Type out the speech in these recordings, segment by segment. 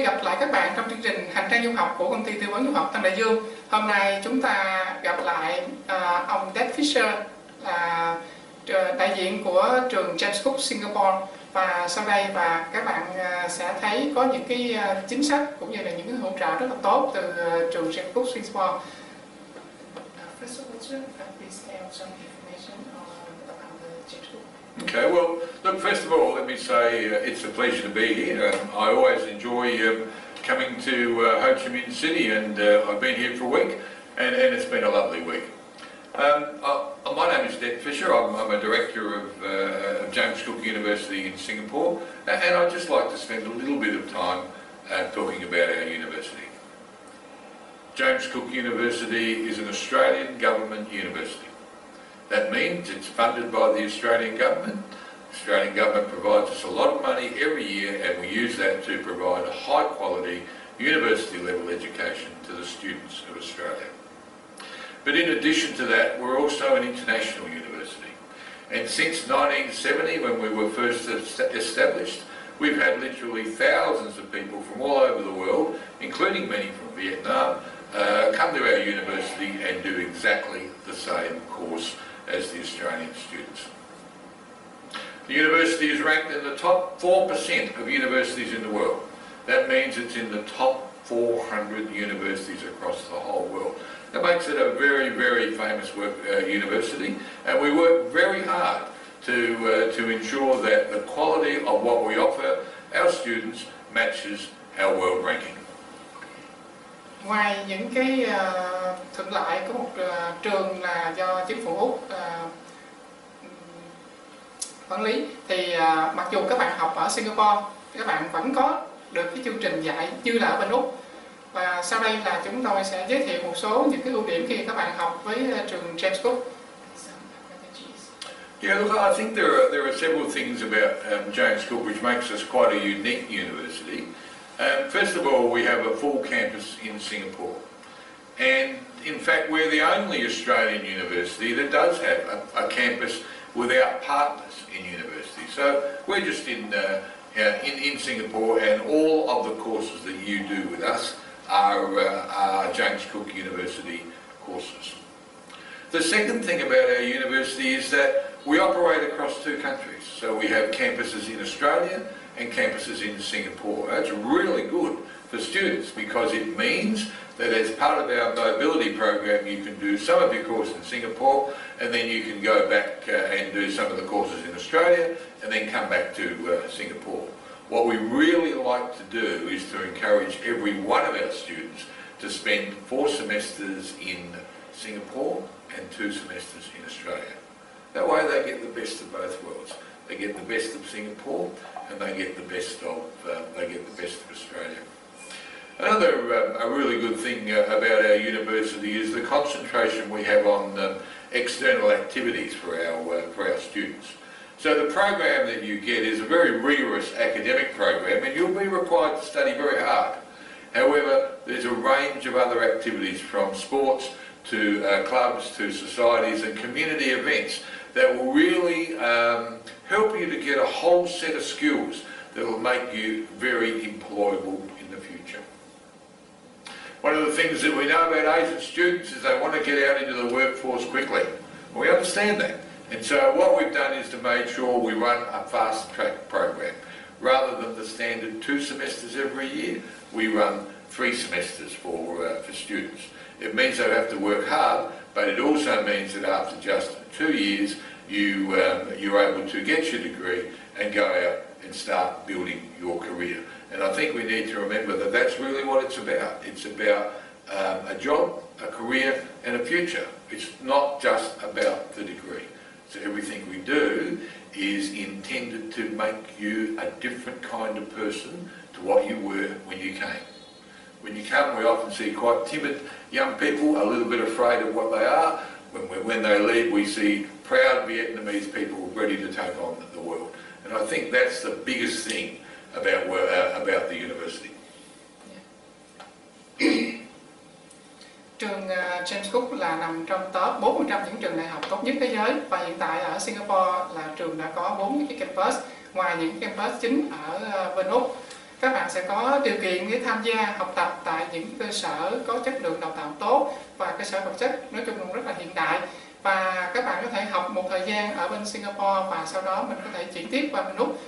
vui gặp lại các bạn trong chương trình Hành trang du học của công ty tư vấn du học Tân Đại Dương. Hôm nay chúng ta gặp lại ông Đét Fisher, đại diện của trường JCU Singapore. Và sau đây các bạn sẽ thấy có những cái chính sách cũng như là những cái hỗ trợ rất là tốt từ trường JCU Singapore. Okay, well, look, first of all, let me say it's a pleasure to be here. I always enjoy coming to Ho Chi Minh City, and I've been here for a week, and it's been a lovely week. My name is Đét Fisher. I'm a director of James Cook University in Singapore, and I'd just like to spend a little bit of time talking about our university. James Cook University is an Australian government university. That means it's funded by the Australian government. The Australian government provides us a lot of money every year, and we use that to provide a high quality university level education to the students of Australia. But in addition to that, we're also an international university. And since 1970, when we were first established, we've had literally thousands of people from all over the world, including many from Vietnam, come to our university and do exactly the same course as the Australian students. The university is ranked in the top 4% of universities in the world. That means it's in the top 400 universities across the whole world. That makes it a very, very famous university, and we work very hard to ensure that the quality of what we offer our students matches our world ranking. Ngoài những cái thuận lợi của một trường là do chính phủ Úc quản lý, thì mặc dù các bạn học ở Singapore, các bạn vẫn có được cái chương trình dạy như là ở bên Úc. Và sau đây là chúng tôi sẽ giới thiệu một số những cái ưu điểm khi các bạn học với trường James Cook. Yeah, look, I think there are several things about James Cook which makes us quite a unique university. First of all, we have a full campus in Singapore, and in fact we're the only Australian university that does have a campus without partners in university. So we're just in Singapore, and all of the courses that you do with us are James Cook University courses. The second thing about our university is that we operate across two countries. So we have campuses in Australia and campuses in Singapore. That's really good for students because it means that as part of our mobility program you can do some of your course in Singapore, and then you can go back and do some of the courses in Australia and then come back to Singapore. What we really like to do is to encourage every one of our students to spend 4 semesters in Singapore and 2 semesters in Australia. That way they get the best of both worlds. They get the best of Singapore and they get the best of Australia. Another a really good thing about our university is the concentration we have on external activities for our students. So the program that you get is a very rigorous academic program, and you'll be required to study very hard. However, there's a range of other activities, from sports to clubs to societies and community events, that will really help you to get a whole set of skills that will make you very employable in the future. One of the things that we know about Asian students is they want to get out into the workforce quickly. We understand that. And so what we've done is to make sure we run a fast track program. Rather than the standard 2 semesters every year, we run 3 semesters for students. It means they have to work hard, but it also means that after just 2 years, you're able to get your degree and go out and start building your career. And I think we need to remember that that's really what it's about. It's about a job, a career and a future. It's not just about the degree. So everything we do is intended to make you a different kind of person to what you were when you came. When you come, we often see quite timid young people, a little bit afraid of what they are. When they leave, we see proud Vietnamese people ready to take on the world. And I think that's the biggest thing about the university. Trường James Cook là nằm trong top 4% những trường đại học tốt nhất thế giới, và hiện tại ở Singapore là trường đã có 4 cái campus ngoài những campus chính ở bên Úc. các bạn sẽ có điều kiện để tham gia học tập tại những cơ sở có chất lượng đào tạo tốt và cơ sở vật chất nói chung là rất là hiện đại. Và các bạn có thể học một thời gian ở bên Singapore và sau đó mình có thể chuyển tiếp qua bên Úc.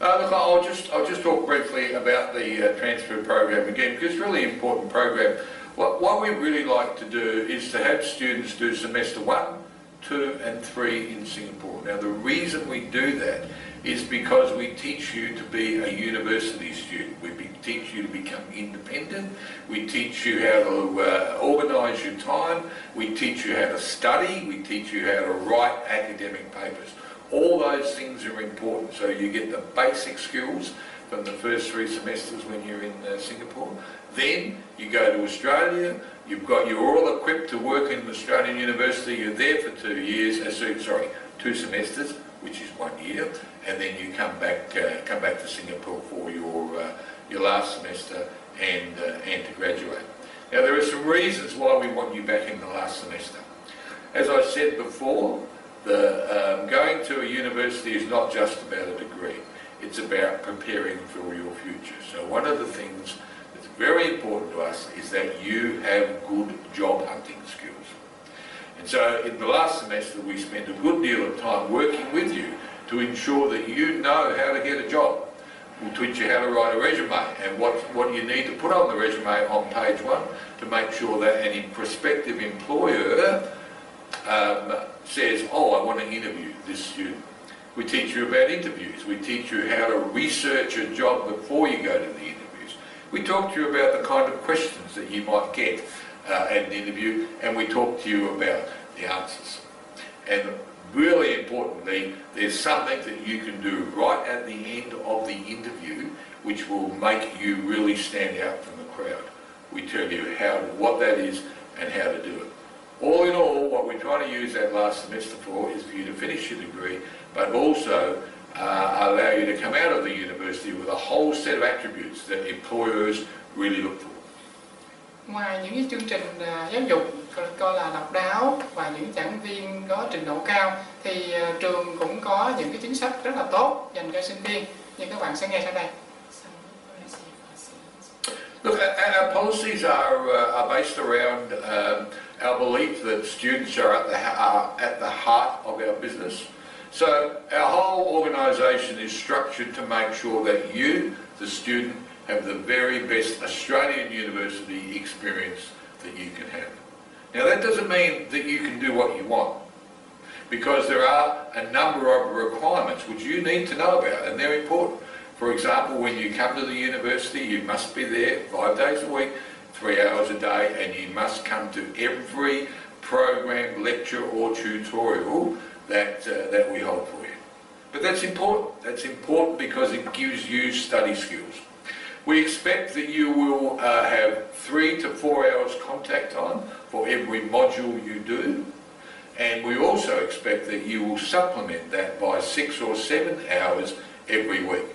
Look, I'll just talk briefly about the transfer program again, because it's a really important program. What we really like to do is to have students do semester 1, 2 and 3 in Singapore. Now the reason we do that is because we teach you to be a university student. We teach you to become independent. We teach you how to organise your time. We teach you how to study. We teach you how to write academic papers. All those things are important, so you get the basic skills from the first 3 semesters when you're in Singapore. Then you go to Australia, you're all equipped to work in an Australian university, you're there for 2 years, 2 semesters, which is 1 year, and then you come back to Singapore for your last semester and to graduate. Now there are some reasons why we want you back in the last semester. As I said before, going to a university is not just about a degree, it's about preparing for your future. So one of the things that's very important to us is that you have good job hunting skills. And so in the last semester we spent a good deal of time working with you to ensure that you know how to get a job. We'll teach you how to write a resume and what you need to put on the resume on page 1 to make sure that any prospective employer says, oh, I want to interview this student. We teach you about interviews. We teach you how to research a job before you go to the interviews. We talk to you about the kind of questions that you might get at an interview, and we talk to you about the answers. And really importantly, there's something that you can do right at the end of the interview which will make you really stand out from the crowd. We tell you what that is and how to do it. All in all, what we're trying to use that last semester for is for you to finish your degree, but also allow you to come out of the university with a whole set of attributes that employers really look for. Ngoài những cái chương trình giáo dục coi là độc đáo và những giảng viên có trình độ cao, thì trường cũng có những cái chính sách rất là tốt dành cho sinh viên, như các bạn sẽ nghe sau đây. Look, our policies are based around our belief that students are at the heart of our business. So our whole organisation is structured to make sure that you, the student, have the very best Australian university experience that you can have. Now that doesn't mean that you can do what you want, because there are a number of requirements which you need to know about, and they're important. For example, when you come to the university, you must be there 5 days a week, 3 hours a day, and you must come to every program, lecture or tutorial that we hold for you. But that's important. That's important because it gives you study skills. We expect that you will have 3 to 4 hours contact time for every module you do, and we also expect that you will supplement that by 6 or 7 hours every week.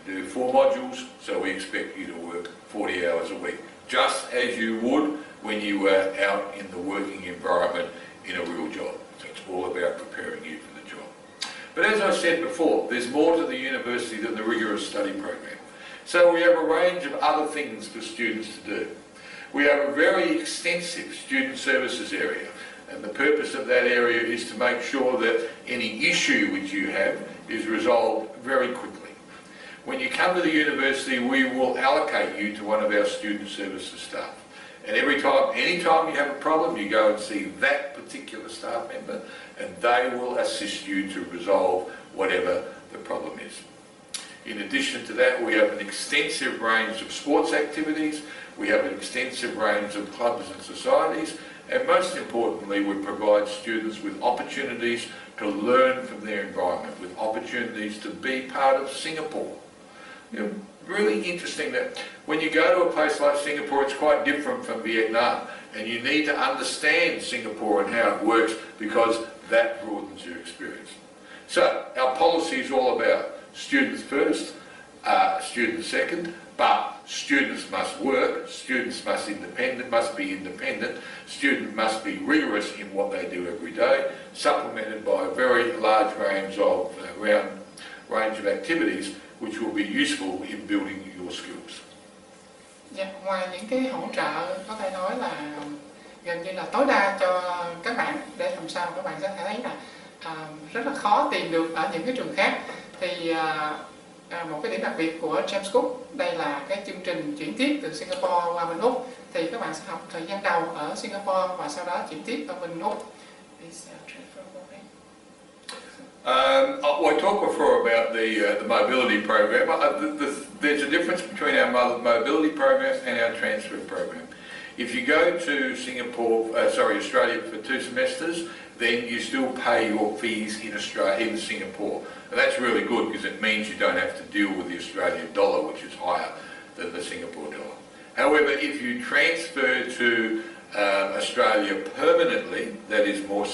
You do 4 modules, so we expect you to work 40 hours a week, just as you would when you were out in the working environment in a real job. So it's all about preparing you for the job. But as I said before, there's more to the university than the rigorous study program. So we have a range of other things for students to do. We have a very extensive student services area, and the purpose of that area is to make sure that any issue which you have is resolved very quickly. When you come to the university, we will allocate you to one of our student services staff. And any time you have a problem, you go and see that particular staff member, and they will assist you to resolve whatever the problem is. In addition to that, we have an extensive range of sports activities, we have an extensive range of clubs and societies, and most importantly, we provide students with opportunities to learn from their environment, with opportunities to be part of Singapore. You know, really interesting that when you go to a place like Singapore, it's quite different from Vietnam, and you need to understand Singapore and how it works, because that broadens your experience. So our policy is all about students first, students second, but Students must work, students must be independent, students must be rigorous in what they do every day, supplemented by a very large range of activities which will be useful in building your skills. Dạ, ngoài những cái hỗ trợ có thể nói là gần như là tối đa cho các bạn để làm sao các bạn sẽ thấy là rất là khó tìm được ở những cái trường khác, thì một cái điểm đặc biệt của QUÍC, đây là cái chương trình chuyển tiếp từ Singapore qua bên Úc, thì các bạn sẽ học thời gian đầu ở Singapore và sau đó chuyển tiếp ở bên Úc. I talked before about the mobility program. There's a difference between our mobility program and our transfer program. If you go to Australia for 2 semesters, then you still pay your fees in Singapore. And that's really good because it means you don't have to deal with the Australian dollar, which is higher than the Singapore dollar. However, if you transfer to Australia permanently, that is more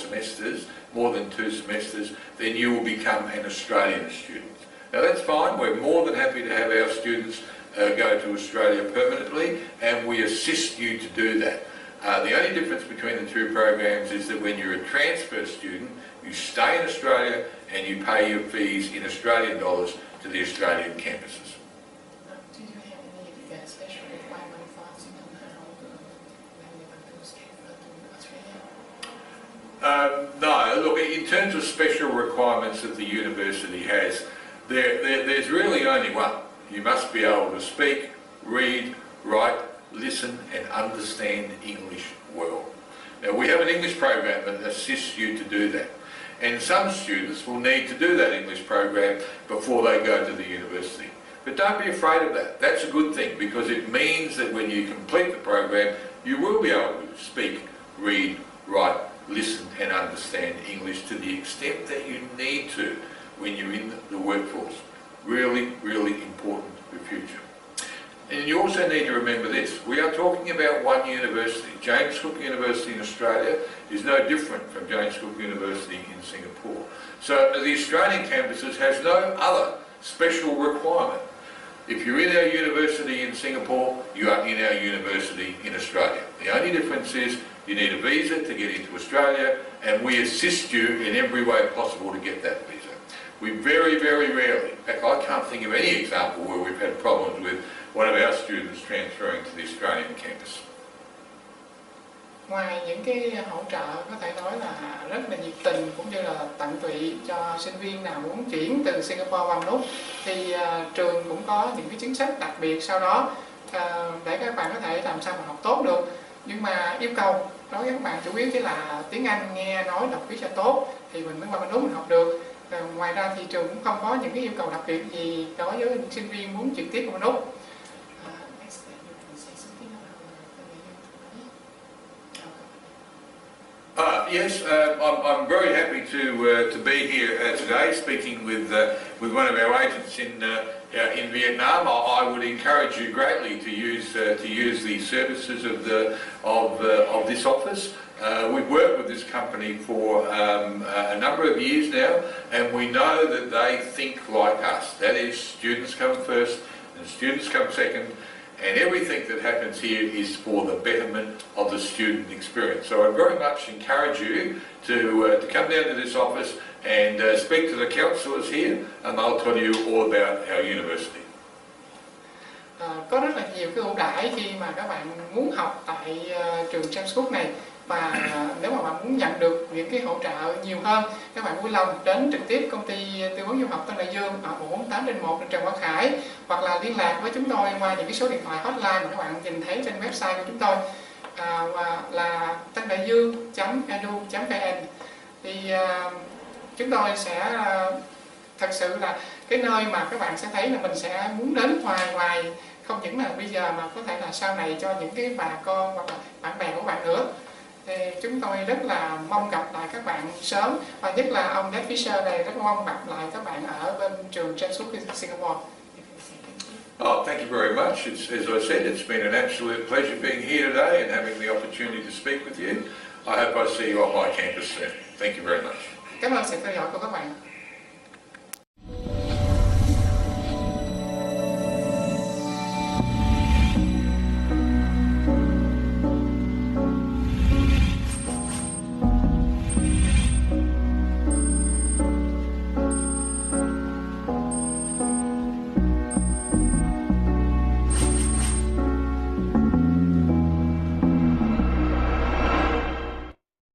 than 2 semesters, then you will become an Australian student. Now that's fine, we're more than happy to have our students go to Australia permanently, and we assist you to do that. The only difference between the 2 programs is that when you're a transfer student, you stay in Australia and you pay your fees in Australian dollars to the Australian campuses. Do you have any special requirement for Australia? No, look, in terms of special requirements that the university has, there's really only one. You must be able to speak, read, write, listen and understand English well. Now we have an English program that assists you to do that, and some students will need to do that English program before they go to the university. But don't be afraid of that. That's a good thing, because it means that when you complete the program you will be able to speak, read, write, listen and understand English to the extent that you need to when you're in the workforce. Really, really important for the future. And you also need to remember this. We are talking about one university. James Cook University in Australia is no different from James Cook University in Singapore. So the Australian campuses has no other special requirement. If you're in our university in Singapore, you are in our university in Australia. The only difference is you need a visa to get into Australia, and we assist you in every way possible to get that visa. We very, very rarely, in fact I can't think of any example where we've had problems with one of our students transferring to the Australian campus. Ngoài những cái hỗ trợ có thể nói là rất là nhiệt tình cũng như là tận tụy cho sinh viên nào muốn chuyển từ Singapore qua Úc, thì trường cũng có những cái chính sách đặc biệt sau đó để các bạn có thể làm sao mà học tốt được. Nhưng mà yêu cầu đối với các bạn chủ yếu chỉ là tiếng Anh, nghe, nói, đọc viết cho tốt thì mình mới qua bên Úc mình học được. Ngoài ra thì trường cũng không có những cái yêu cầu đặc biệt gì đối với những sinh viên muốn chuyển tiếp qua bên Úc. Yes, I'm very happy to be here today, speaking with one of our agents in Vietnam. I would encourage you greatly to use the services of this office. We've worked with this company for a number of years now, and we know that they think like us. That is, students come first and students come second. And everything that happens here is for the betterment of the student experience. So I very much encourage you to come down to this office and speak to the counsellors here, and they'll tell you all about our university. Có rất là nhiều cái ưu đãi khi mà các bạn muốn học tại trường James Cook này, và nếu mà bạn muốn nhận được những cái hỗ trợ nhiều hơn, các bạn vui lòng đến trực tiếp công ty tư vấn du học Tân Đại Dương ở 148/1 trên Trần Quang Khải, hoặc là liên lạc với chúng tôi qua những cái số điện thoại hotline mà các bạn nhìn thấy trên website của chúng tôi, và là tandaiduong.edu.vn. Thì chúng tôi sẽ thật sự là cái nơi mà các bạn sẽ thấy là mình sẽ muốn đến hoài, không những là bây giờ mà có thể là sau này cho những cái bà con hoặc là bạn bè của bạn nữa. Thì chúng tôi rất là mong gặp lại các bạn sớm, và nhất là ông Dảo Fisher này rất mong gặp lại các bạn ở bên trường JCU Singapore. Oh, thank you very much. As I said, it's been an absolute pleasure being here today and having the opportunity to speak with you. I hope I see you on my campus soon. Thank you very much. Cảm ơn sự theo dõi của các bạn.